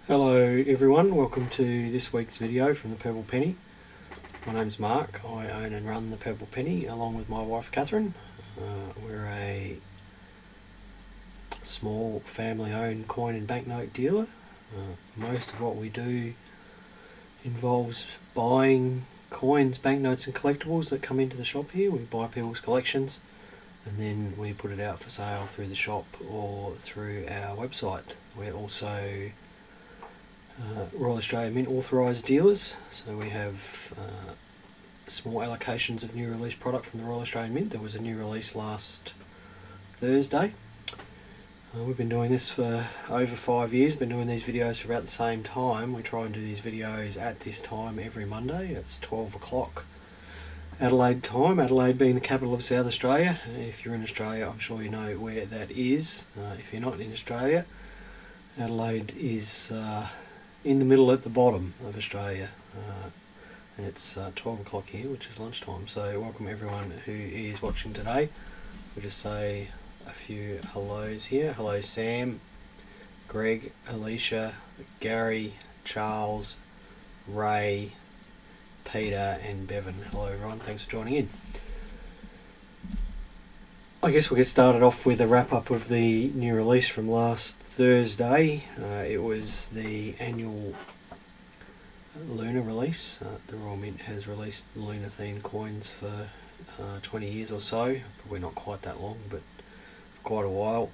Hello everyone, welcome to this week's video from the Purple Penny. My name's Mark. I own and run the Purple Penny along with my wife Catherine. We're a small family owned coin and banknote dealer. Most of what we do involves buying coins, banknotes and collectibles that come into the shop here. We buy people's collections and then we put it out for sale through the shop or through our website. We're also Royal Australia Mint authorised dealers, so we have small allocations of new release product from the Royal Australian Mint. There was a new release last Thursday. We've been doing this for over 5 years, been doing these videos for about the same time. We try and do these videos at this time every Monday. It's 12 o'clock Adelaide time, Adelaide being the capital of South Australia. If you're in Australia, I'm sure you know where that is. If you're not in Australia, Adelaide is in the middle at the bottom of Australia, and it's 12 o'clock here, which is lunchtime. So welcome everyone who is watching today. We'll just say a few hellos here. Hello Sam, Greg, Alicia, Gary, Charles, Ray, Peter and Bevan. Hello everyone, thanks for joining in. I guess we'll get started off with a wrap up of the new release from last Thursday. It was the annual Lunar release. The Royal Mint has released Lunar themed coins for 20 years or so, probably not quite that long, but for quite a while.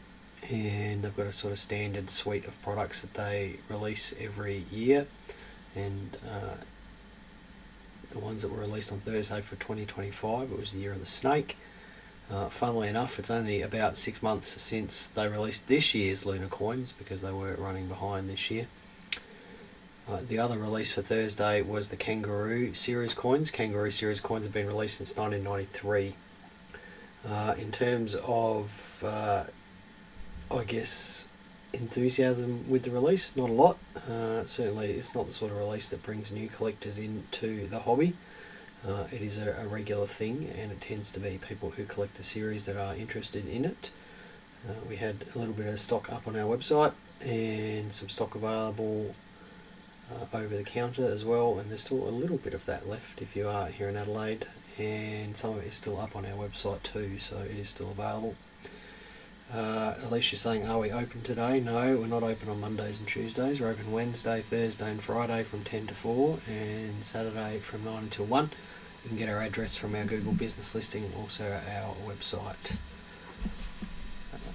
And they've got a sort of standard suite of products that they release every year. And the ones that were released on Thursday for 2025, it was the year of the snake. Funnily enough, it's only about 6 months since they released this year's Lunar coins because they were running behind this year. The other release for Thursday was the Kangaroo series coins. Kangaroo series coins have been released since 1993. In terms of, I guess, enthusiasm with the release, not a lot. Certainly it's not the sort of release that brings new collectors into the hobby. It is a regular thing, and it tends to be people who collect the series that are interested in it. We had a little bit of stock up on our website and some stock available over the counter as well, and there's still a little bit of that left if you are here in Adelaide, and some of it is still up on our website too, so it is still available. Alicia's saying, are we open today? No, we're not open on Mondays and Tuesdays. We're open Wednesday, Thursday and Friday from 10 to 4 and Saturday from 9 until 1. You can get our address from our Google business listing and also our website.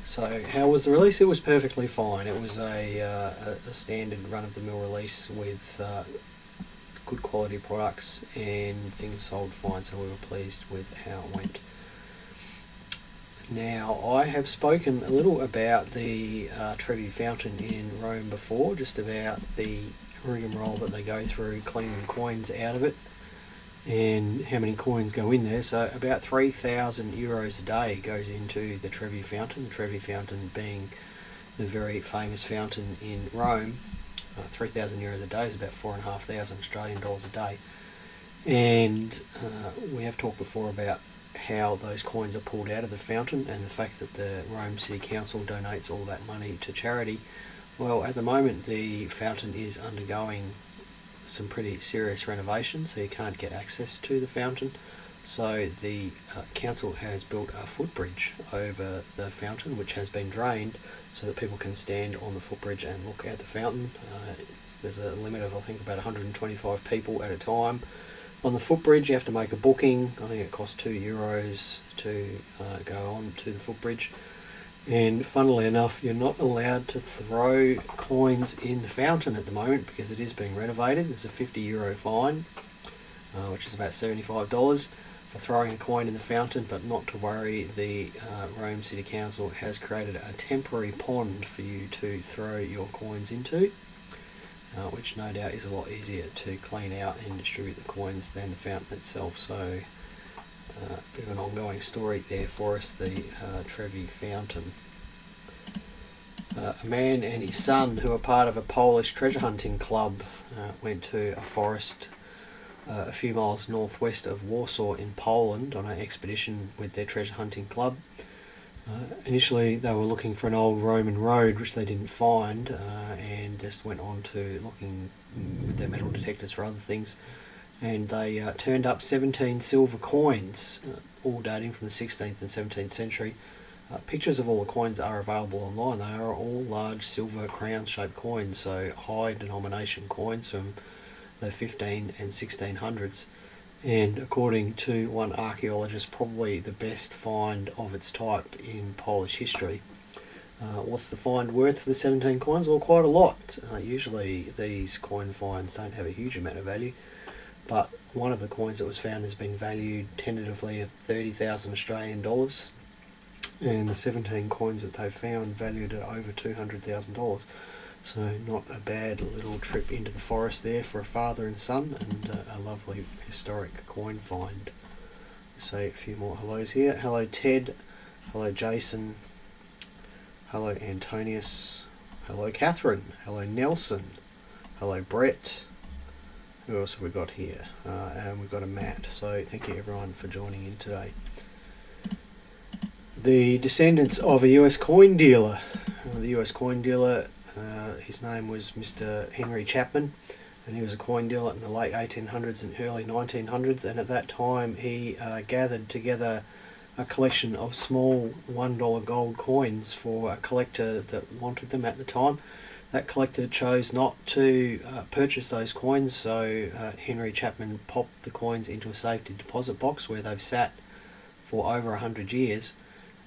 So how was the release? It was perfectly fine. It was a standard run-of-the-mill release with good quality products, and things sold fine, so we were pleased with how it went. Now, I have spoken a little about the Trevi Fountain in Rome before, just about the rigmarole that they go through cleaning coins out of it and how many coins go in there. So about 3,000 euros a day goes into the Trevi Fountain, the Trevi Fountain being the very famous fountain in Rome. 3,000 euros a day is about 4,500 Australian dollars a day. And we have talked before about how those coins are pulled out of the fountain and the fact that the Rome City Council donates all that money to charity. Well, at the moment the fountain is undergoing some pretty serious renovations, so you can't get access to the fountain. So the council has built a footbridge over the fountain, which has been drained so that people can stand on the footbridge and look at the fountain. There's a limit of, I think, about 125 people at a time. On the footbridge you have to make a booking. I think it costs €2 to go on to the footbridge. And funnily enough, you're not allowed to throw coins in the fountain at the moment because it is being renovated. There's a €50 fine, which is about $75 for throwing a coin in the fountain, but not to worry, the Rome City Council has created a temporary pond for you to throw your coins into. Which no doubt is a lot easier to clean out and distribute the coins than the fountain itself. So a bit of an ongoing story there for us, the Trevi Fountain. A man and his son, who are part of a Polish treasure hunting club, went to a forest a few miles northwest of Warsaw in Poland on an expedition with their treasure hunting club. Initially they were looking for an old Roman road which they didn't find, and just went on to looking with their metal detectors for other things, and they turned up 17 silver coins, all dating from the 16th and 17th century. Pictures of all the coins are available online. They are all large silver crown shaped coins, so high denomination coins from the 15 and 1600s, and according to one archaeologist, probably the best find of its type in Polish history. What's the find worth for the 17 coins? Well, quite a lot. Usually these coin finds don't have a huge amount of value, but one of the coins that was found has been valued tentatively at 30,000 Australian dollars, and the 17 coins that they've found valued at over $200,000. So not a bad little trip into the forest there for a father and son, and a lovely historic coin find. Say a few more hellos here. Hello Ted, hello Jason, hello Antonius, hello Catherine, hello Nelson, hello Brett. Who else have we got here? And we've got a Matt. So thank you everyone for joining in today. The descendants of a US coin dealer. The US coin dealer, his name was Mr. Henry Chapman, and he was a coin dealer in the late 1800s and early 1900s, and at that time he gathered together a collection of small $1 gold coins for a collector that wanted them at the time. That collector chose not to purchase those coins, so Henry Chapman popped the coins into a safety deposit box where they've sat for over 100 years.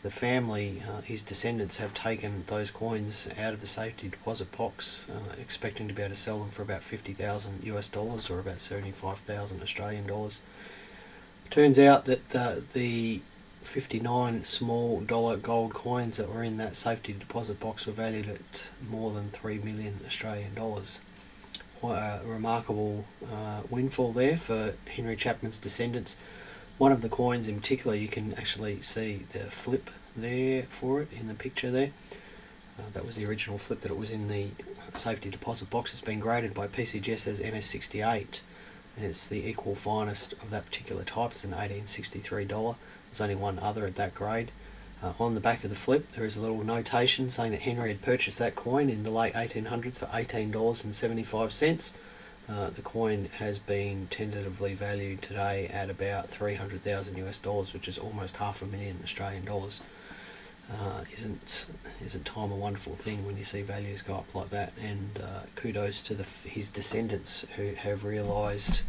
The family, his descendants, have taken those coins out of the safety deposit box, expecting to be able to sell them for about 50,000 US dollars, or about 75,000 Australian dollars. Turns out that the 59 small dollar gold coins that were in that safety deposit box were valued at more than 3 million Australian dollars. Quite a remarkable windfall there for Henry Chapman's descendants. One of the coins in particular, you can actually see the flip there for it in the picture there. That was the original flip that it was in the safety deposit box. It's been graded by PCGS as MS68, and it's the equal finest of that particular type. It's an 1863 dollar. There's only one other at that grade. On the back of the flip there is a little notation saying that Henry had purchased that coin in the late 1800s for $18.75. The coin has been tentatively valued today at about 300,000 US dollars, which is almost $500,000 Australian dollars. Isn't time a wonderful thing when you see values go up like that? And kudos to his descendants who have realised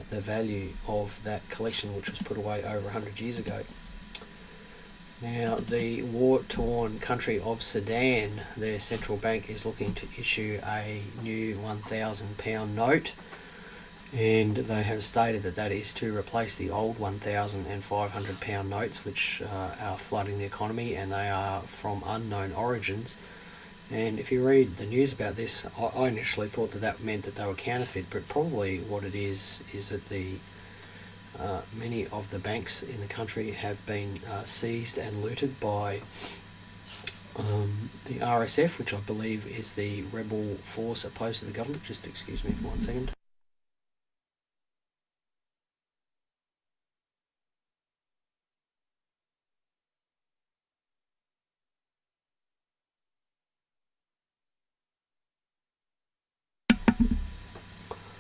the value of that collection, which was put away over 100 years ago. Now, the war-torn country of Sudan, their central bank is looking to issue a new £1,000 note, and they have stated that that is to replace the old £1,500 notes, which are flooding the economy, and they are from unknown origins. And if you read the news about this, I initially thought that that meant that they were counterfeit, but probably what it is that the many of the banks in the country have been seized and looted by the RSF, which I believe is the rebel force opposed to the government. Just excuse me for 1 second.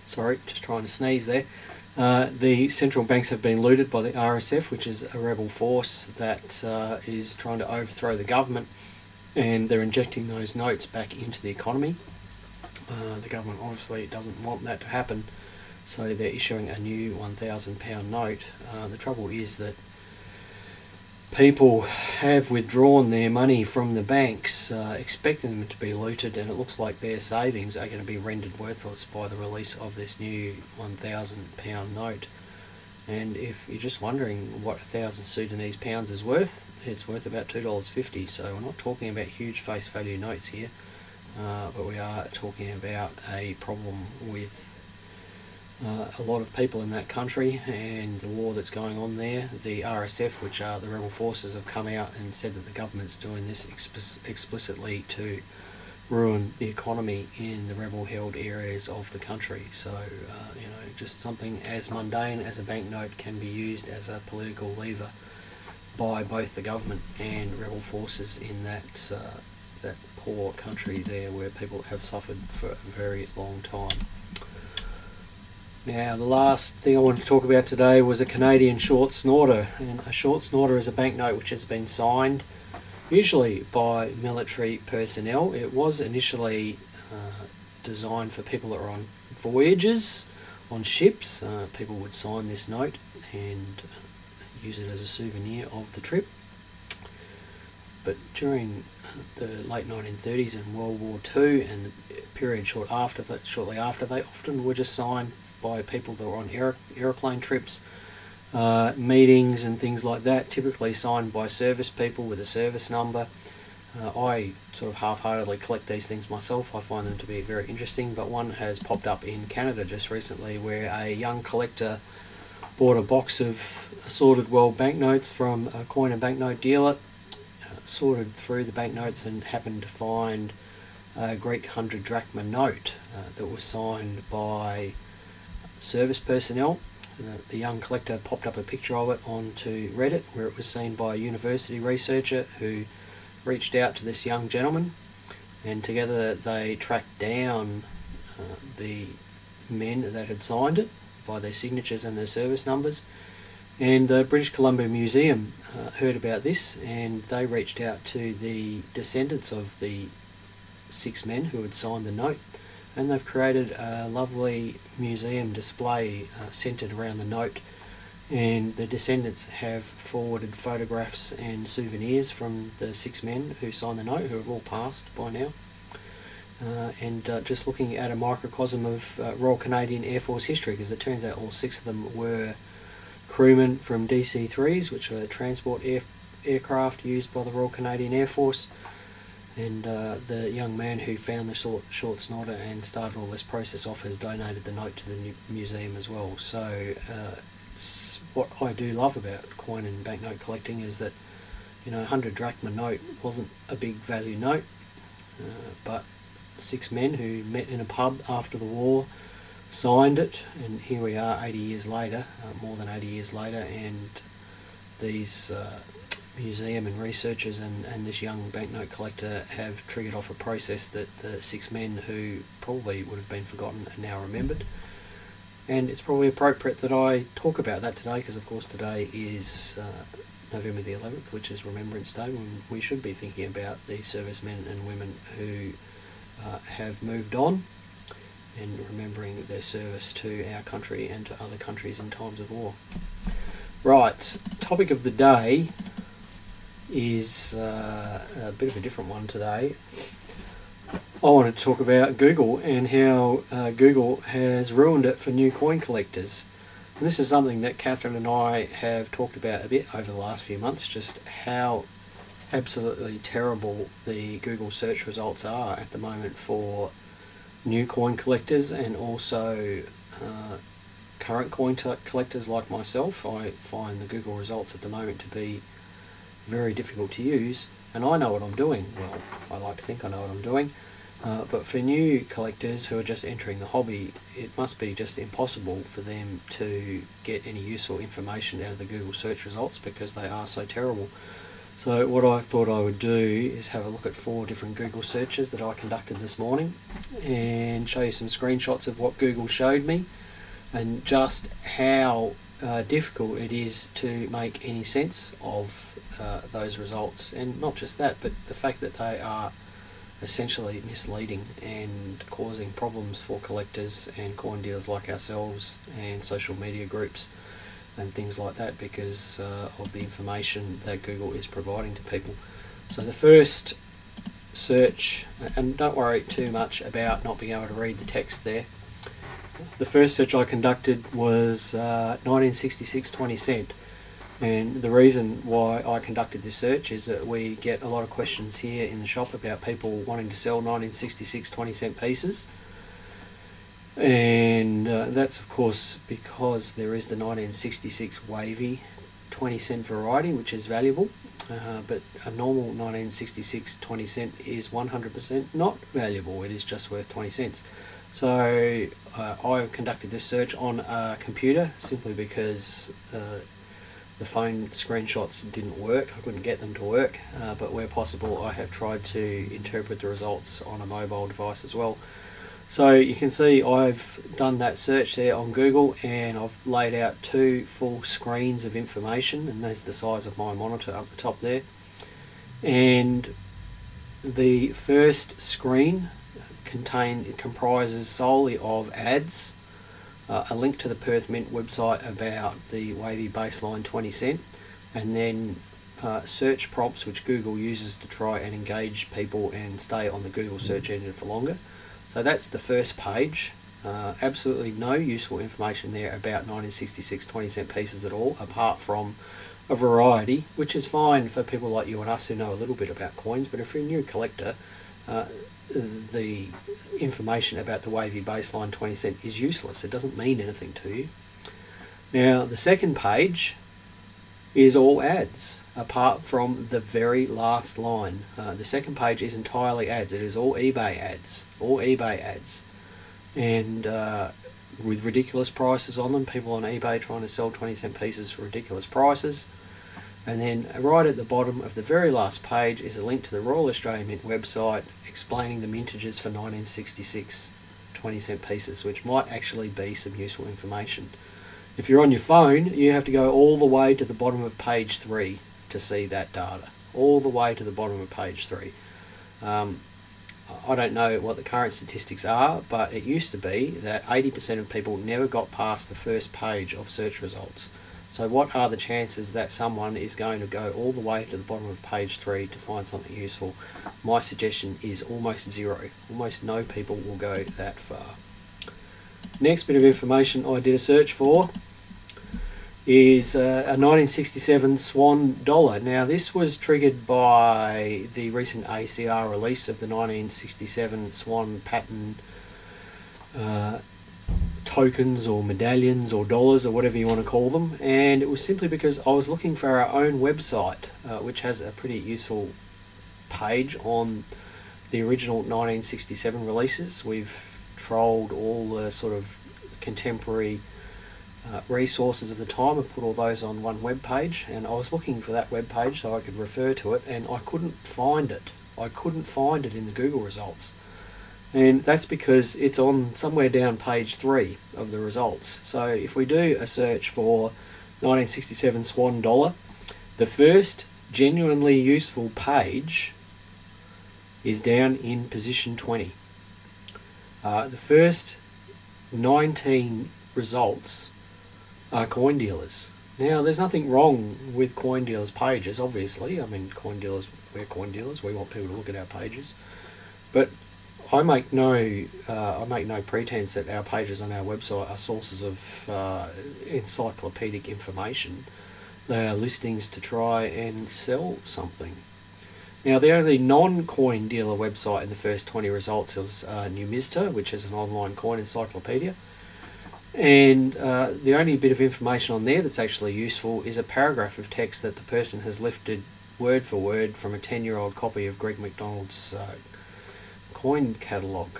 Sorry, just trying to sneeze there. The central banks have been looted by the RSF, which is a rebel force that is trying to overthrow the government, and they're injecting those notes back into the economy. The government obviously doesn't want that to happen, so they're issuing a new £1,000 note. The trouble is that people have withdrawn their money from the banks, expecting them to be looted, and it looks like their savings are going to be rendered worthless by the release of this new £1,000 note. And if you're just wondering what 1,000 Sudanese pounds is worth, it's worth about $2.50. So we're not talking about huge face value notes here, but we are talking about a problem with a lot of people in that country and the war that's going on there. The RSF, which are the rebel forces, have come out and said that the government's doing this explicitly to ruin the economy in the rebel-held areas of the country. So, just something as mundane as a banknote can be used as a political lever. by both the government and rebel forces in that that poor country there, where people have suffered for a very long time. Now, the last thing I wanted to talk about today was a Canadian short snorter. And a short snorter is a banknote which has been signed, usually by military personnel. It was initially designed for people that are on voyages, on ships. People would sign this note and use it as a souvenir of the trip. But during the late 1930s and World War II and the period shortly after, they often were just signed by people that were on aeroplane trips, meetings and things like that, typically signed by service people with a service number. I sort of half-heartedly collect these things myself. I find them to be very interesting, but one has popped up in Canada just recently where a young collector bought a box of assorted world banknotes from a coin and banknote dealer, sorted through the banknotes and happened to find a Greek 100 drachma note that was signed by service personnel. The young collector popped up a picture of it onto Reddit, where it was seen by a university researcher who reached out to this young gentleman, and together they tracked down the men that had signed it by their signatures and their service numbers. And the British Columbia Museum heard about this, and they reached out to the descendants of the 6 men who had signed the note, and they've created a lovely museum display centred around the note. And the descendants have forwarded photographs and souvenirs from the 6 men who signed the note, who have all passed by now. Just looking at a microcosm of Royal Canadian Air Force history, because it turns out all 6 of them were crewmen from DC-3s, which are transport aircraft used by the Royal Canadian Air Force. And the young man who found the short snorter and started all this process off has donated the note to the museum as well. So it's what I do love about coin and banknote collecting is that, you know, 100 drachma note wasn't a big value note, but 6 men who met in a pub after the war signed it, and here we are 80 years later, more than 80 years later, and these museum and researchers and this young banknote collector have triggered off a process that the 6 men who probably would have been forgotten are now remembered. And it's probably appropriate that I talk about that today, because of course today is November the 11th, which is Remembrance Day, when we should be thinking about the servicemen and women who have moved on, and remembering their service to our country and to other countries in times of war. Right, topic of the day is a bit of a different one today. I want to talk about Google and how Google has ruined it for new coin collectors. And this is something that Catherine and I have talked about a bit over the last few months, just how absolutely terrible the Google search results are at the moment for new coin collectors, and also current coin collectors like myself. I find the Google results at the moment to be very difficult to use, and I know what I'm doing. Well, I like to think I know what I'm doing, but for new collectors who are just entering the hobby, it must be just impossible for them to get any useful information out of the Google search results, because they are so terrible. So what I thought I would do is have a look at 4 different Google searches that I conducted this morning and show you some screenshots of what Google showed me, and just how difficult it is to make any sense of those results. And not just that, but the fact that they are essentially misleading and causing problems for collectors and coin dealers like ourselves, and social media groups and things like that, because of the information that Google is providing to people. So the first search, and don't worry too much about not being able to read the text there, the first search I conducted was 1966 20 cent. And the reason why I conducted this search is that we get a lot of questions here in the shop about people wanting to sell 1966 20 cent pieces. And that's of course because there is the 1966 wavy 20 cent variety, which is valuable, but a normal 1966 20 cent is 100% not valuable. It is just worth 20 cents. So I conducted this search on a computer simply because the phone screenshots didn't work. I couldn't get them to work, but where possible I have tried to interpret the results on a mobile device as well. So you can see I've done that search there on Google, and I've laid out 2 full screens of information, and there's the size of my monitor up the top there. And the first screen comprises solely of ads, a link to the Perth Mint website about the wavy baseline 20 cent, and then search prompts which Google uses to try and engage people and stay on the Google search engine for longer. So that's the first page. Absolutely no useful information there about 1966 20 cent pieces at all, apart from a variety, which is fine for people like you and us who know a little bit about coins. But if you're a new collector, the information about the wavy baseline 20 cent is useless. It doesn't mean anything to you. Now the second page is all ads, apart from the very last line. The second page is entirely ads. It is all eBay ads, and with ridiculous prices on them. People on eBay trying to sell 20 cent pieces for ridiculous prices. And then right at the bottom of the very last page is a link to the Royal Australian Mint website explaining the mintages for 1966 20 cent pieces, which might actually be some useful information. If you're on your phone, you have to go all the way to the bottom of page 3 to see that data. All the way to the bottom of page 3. I don't know what the current statistics are, but it used to be that 80% of people never got past the first page of search results. So what are the chances that someone is going to go all the way to the bottom of page 3 to find something useful? My suggestion is almost zero. Almost no people will go that far. Next bit of information I did a search for is a 1967 Swan dollar. Now this was triggered by the recent ACR release of the 1967 Swan pattern tokens or medallions or dollars or whatever you want to call them, and it was simply because I was looking for our own website, which has a pretty useful page on the original 1967 releases. We've trolled all the sort of contemporary resources of the time and put all those on one web page, and I was looking for that web page so I could refer to it, and I couldn't find it. I couldn't find it in the Google results. And that's because it's on somewhere down page 3 of the results. So if we do a search for 1967 Swan dollar, the first genuinely useful page is down in position 20. The first 19 results are coin dealers. Now there's nothing wrong with coin dealers pages, obviously. I mean, coin dealers, we're coin dealers, we want people to look at our pages. But I make no pretense that our pages on our website are sources of encyclopedic information. They are listings to try and sell something. Now the only non-coin dealer website in the first 20 results is Numista, which is an online coin encyclopedia. And the only bit of information on there that's actually useful is a paragraph of text that the person has lifted word for word from a 10-year-old copy of Greg McDonald's coin catalogue.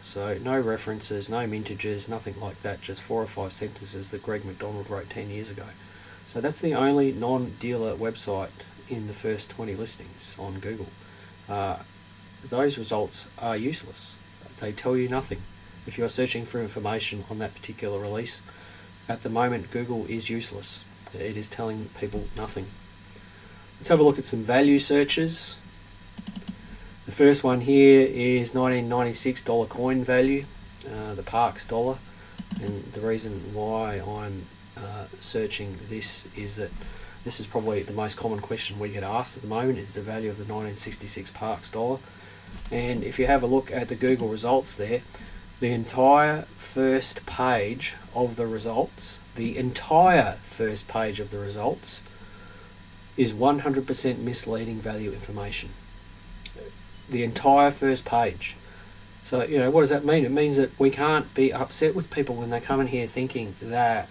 So no references, no mintages, nothing like that, just 4 or 5 sentences that Greg McDonald wrote 10 years ago. So that's the only non-dealer website in the first 20 listings on Google. Those results are useless. They tell you nothing. If you're searching for information on that particular release, at the moment Google is useless. It is telling people nothing. Let's have a look at some value searches. The first one here is 1996 dollar coin value, the Parks dollar, and the reason why I'm searching this is that this is probably the most common question we get asked at the moment, is the value of the 1966 Parks dollar. And if you have a look at the Google results there, the entire first page of the results, is 100% misleading value information. The entire first page. So, you know, what does that mean? It means that we can't be upset with people when they come in here thinking that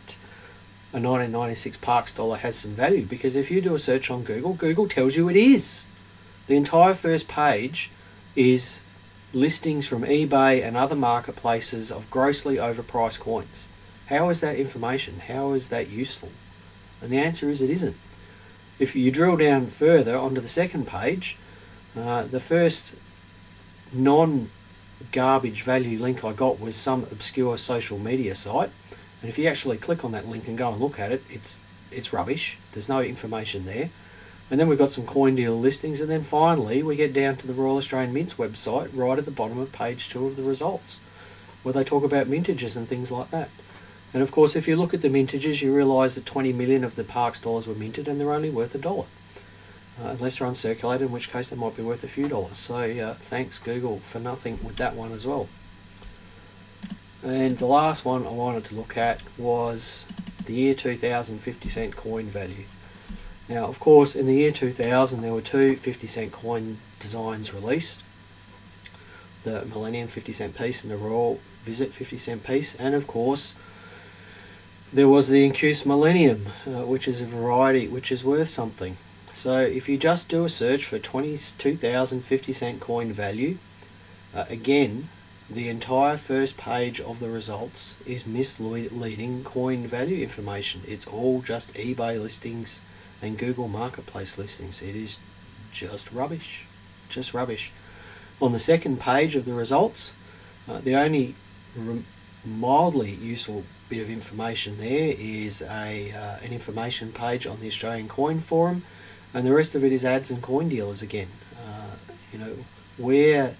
a 1996 Parks dollar has some value, because if you do a search on Google, Google tells you it is. The entire first page is listings from eBay and other marketplaces of grossly overpriced coins. How is that information? How is that useful? And the answer is it isn't. If you drill down further onto the second page, the first non-garbage value link I got was some obscure social media site, and if you actually click on that link and go and look at it, it's rubbish. There's no information there. And then we've got some coin dealer listings, and then finally we get down to the Royal Australian Mint's website right at the bottom of page 2 of the results, where they talk about mintages and things like that. And of course, if you look at the mintages, you realise that 20 million of the Parks dollars were minted and they're only worth $1. Unless they're uncirculated, in which case they might be worth a few dollars. So thanks Google for nothing with that one as well. And the last one I wanted to look at was the year 2000 50-cent coin value. Now, of course, in the year 2000 there were two 50-cent coin designs released. The Millennium 50-cent piece and the Royal Visit 50-cent piece. And of course, there was the Incuse Millennium, which is a variety which is worth something. So if you just do a search for 2000 50-cent coin value, again, the entire first page of the results is misleading coin value information. It's all just eBay listings and Google Marketplace listings. It is just rubbish. Just rubbish. On the second page of the results, the only mildly useful bit of information there is an information page on the Australian Coin Forum, and the rest of it is ads and coin dealers again. Where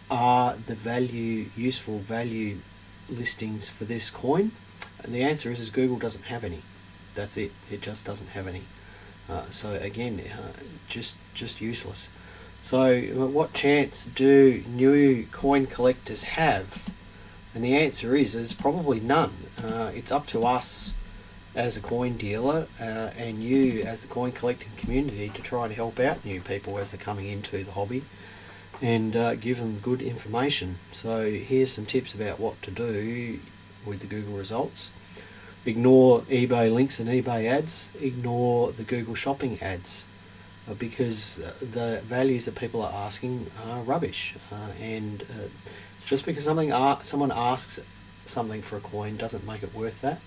are the useful value listings for this coin? And the answer is Google doesn't have any. That's it. It just doesn't have any. So again, just useless. So what chance do new coin collectors have? And the answer is probably none. It's up to us as a coin dealer and you as the coin collecting community to try and help out new people as they're coming into the hobby and give them good information. So here's some tips about what to do with the Google results. Ignore eBay links and eBay ads. Ignore the Google shopping ads because the values that people are asking are rubbish. And just because someone asks something for a coin doesn't make it worth that.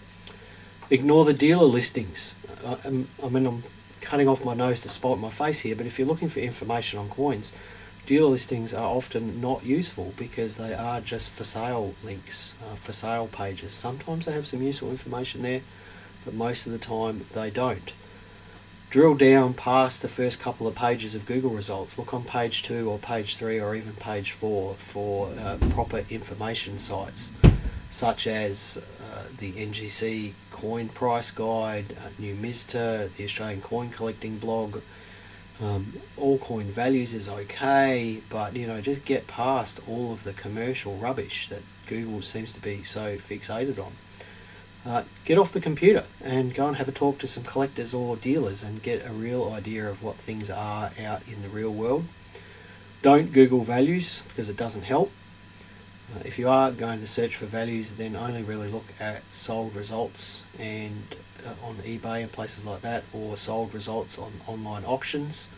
Ignore the dealer listings. I mean, I'm cutting off my nose to spite my face here, but if you're looking for information on coins, dealer listings are often not useful because they are just for sale links, for sale pages. Sometimes they have some useful information there, but most of the time they don't. Drill down past the first couple of pages of Google results. Look on page 2 or page 3 or even page 4 for proper information sites, such as the NGC Coin Price Guide, New Mista, the Australian Coin Collecting Blog. All coin values is okay, but just get past all of the commercial rubbish that Google seems to be so fixated on. Get off the computer and go and have a talk to some collectors or dealers and get a real idea of what things are out in the real world. Don't Google values because it doesn't help. If you are going to search for values, then only really look at sold results and on eBay and places like that, or sold results on online auctions.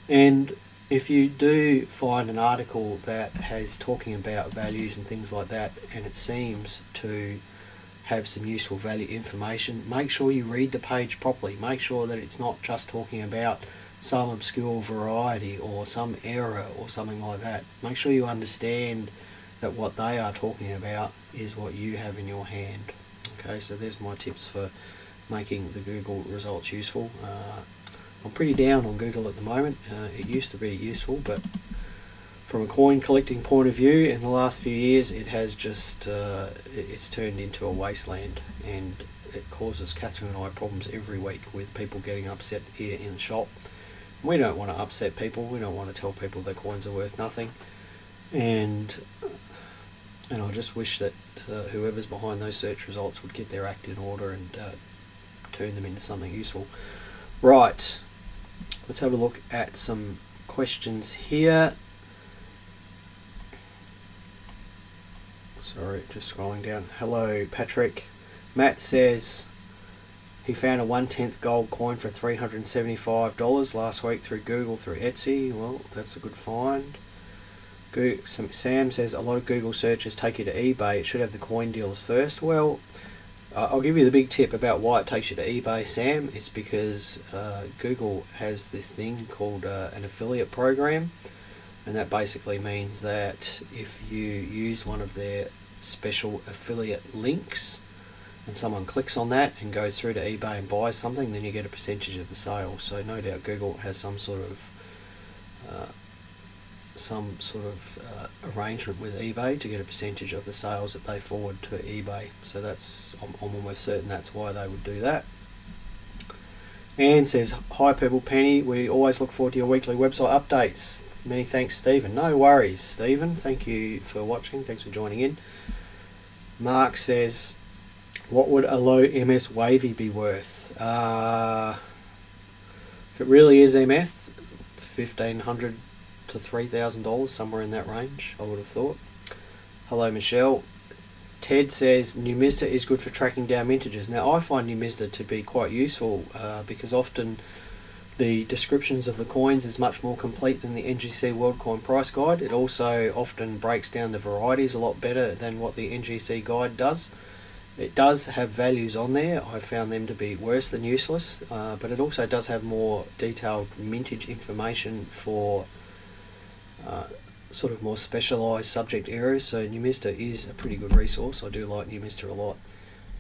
And if you do find an article that has talking about values and things like that, and it seems to have some useful value information, make sure you read the page properly. Make sure that it's not just talking about some obscure variety or some error or something like that. Make sure you understand that what they are talking about is what you have in your hand. Okay, so there's my tips for making the Google results useful. I'm pretty down on Google at the moment. It used to be useful, but from a coin collecting point of view, in the last few years it has just it's turned into a wasteland, and it causes Catherine and I problems every week with people getting upset here in the shop. We don't want to upset people. We don't want to tell people their coins are worth nothing, and I just wish that whoever's behind those search results would get their act in order and turn them into something useful. Right, let's have a look at some questions here. Sorry, just scrolling down. Hello, Patrick. Matt says he found a 1/10 gold coin for $375 last week through Google, through Etsy. Well, that's a good find. Sam says a lot of Google searches take you to eBay. It should have the coin dealers first. Well, I'll give you the big tip about why it takes you to eBay, Sam. It's because Google has this thing called an affiliate program, and that basically means that if you use one of their special affiliate links and someone clicks on that and goes through to eBay and buys something, then you get a percentage of the sale. So no doubt Google has some sort of arrangement with eBay to get a percentage of the sales that they forward to eBay. So that's, I'm almost certain that's why they would do that. Anne says, hi Pebble Penny, we always look forward to your weekly website updates. Many thanks, Stephen. No worries, Stephen. Thank you for watching. Thanks for joining in. Mark says, what would a low MS wavy be worth? If it really is MF, $1,500 to $3,000, somewhere in that range, I would have thought. Hello, Michelle. Ted says, Numista is good for tracking down mintages. Now, I find Numista to be quite useful because often the descriptions of the coins is much more complete than the NGC World Coin Price Guide. It also often breaks down the varieties a lot better than what the NGC guide does. It does have values on there. I found them to be worse than useless, but it also does have more detailed mintage information for sort of more specialised subject areas. So Numista is a pretty good resource. I do like Numista a lot.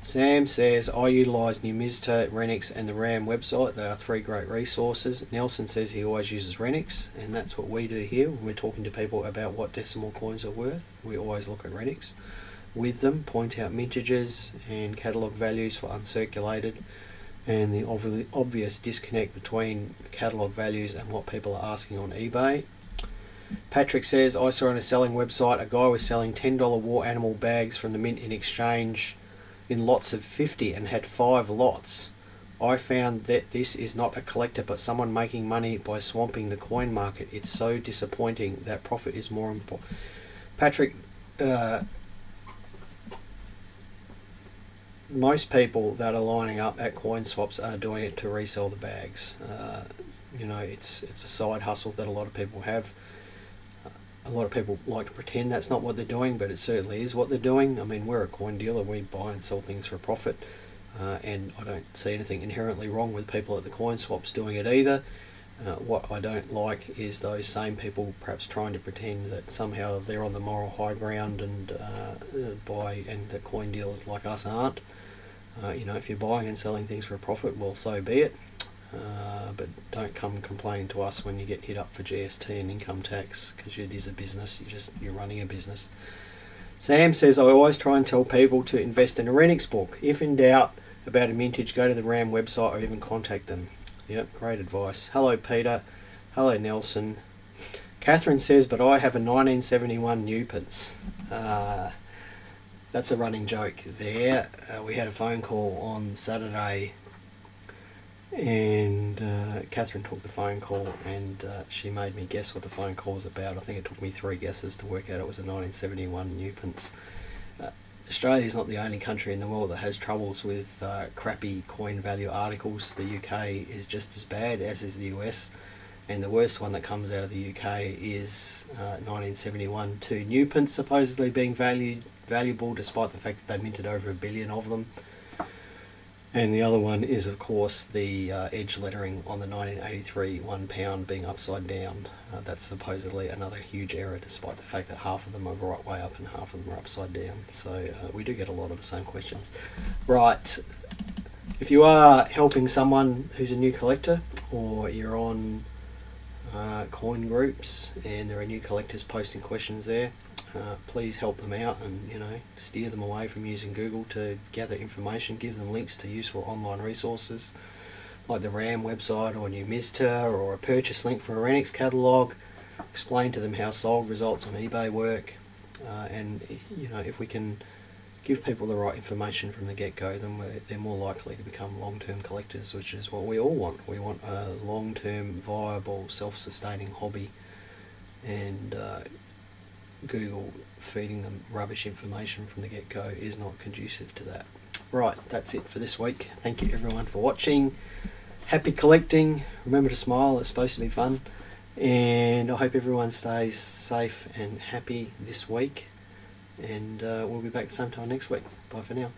Sam says, I utilise Numista, Renix and the RAM website. They are 3 great resources. Nelson says he always uses Renix, and that's what we do here when we're talking to people about what decimal coins are worth. We always look at Renix with them, point out mintages and catalogue values for uncirculated, and the obvious disconnect between catalogue values and what people are asking on eBay. Patrick says, I saw on a selling website a guy was selling $10 war animal bags from the mint in exchange in lots of 50 and had 5 lots. I found that this is not a collector but someone making money by swamping the coin market. It's so disappointing that profit is more important. Patrick, most people that are lining up at coin swaps are doing it to resell the bags. You know, it's a side hustle that a lot of people have. A lot of people like to pretend that's not what they're doing, but it certainly is what they're doing. I mean, we're a coin dealer, we buy and sell things for a profit, and I don't see anything inherently wrong with people at the coin swaps doing it either. What I don't like is those same people perhaps trying to pretend that somehow they're on the moral high ground and that coin dealers like us aren't. You know, if you're buying and selling things for a profit, well, so be it. But don't come complaining to us when you get hit up for GST and income tax, because it is a business. You're running a business. Sam says, I always try and tell people to invest in a Renix book. If in doubt about a mintage, go to the RAM website or even contact them. Yep, great advice. Hello, Peter. Hello, Nelson. Catherine says, but I have a 1971 Newpence. That's a running joke there. We had a phone call on Saturday, and Catherine took the phone call, and she made me guess what the phone call was about. I think it took me 3 guesses to work out it was a 1971 Newpence. Australia is not the only country in the world that has troubles with crappy coin value articles. The UK is just as bad, as is the US, and the worst one that comes out of the UK is 1971 2 Newpence supposedly being valuable, despite the fact that they minted over 1 billion of them. And the other one is, of course, the edge lettering on the 1983 £1 being upside down. That's supposedly another huge error, despite the fact that half of them are right way up and half of them are upside down. So we do get a lot of the same questions. Right, if you are helping someone who's a new collector, or you're on coin groups and there are new collectors posting questions there, please help them out and, you know, steer them away from using Google to gather information. Give them links to useful online resources like the RAM website or Numista, or a purchase link for a Renix catalogue. Explain to them how sold results on eBay work, and, you know, if we can give people the right information from the get-go, then they're more likely to become long-term collectors, which is what we all want. We want a long-term, viable, self-sustaining hobby, and Google feeding them rubbish information from the get-go is not conducive to that. Right, that's it for this week. Thank you everyone for watching. Happy collecting. Remember to smile, it's supposed to be fun. And I hope everyone stays safe and happy this week. And we'll be back sometime next week. Bye for now.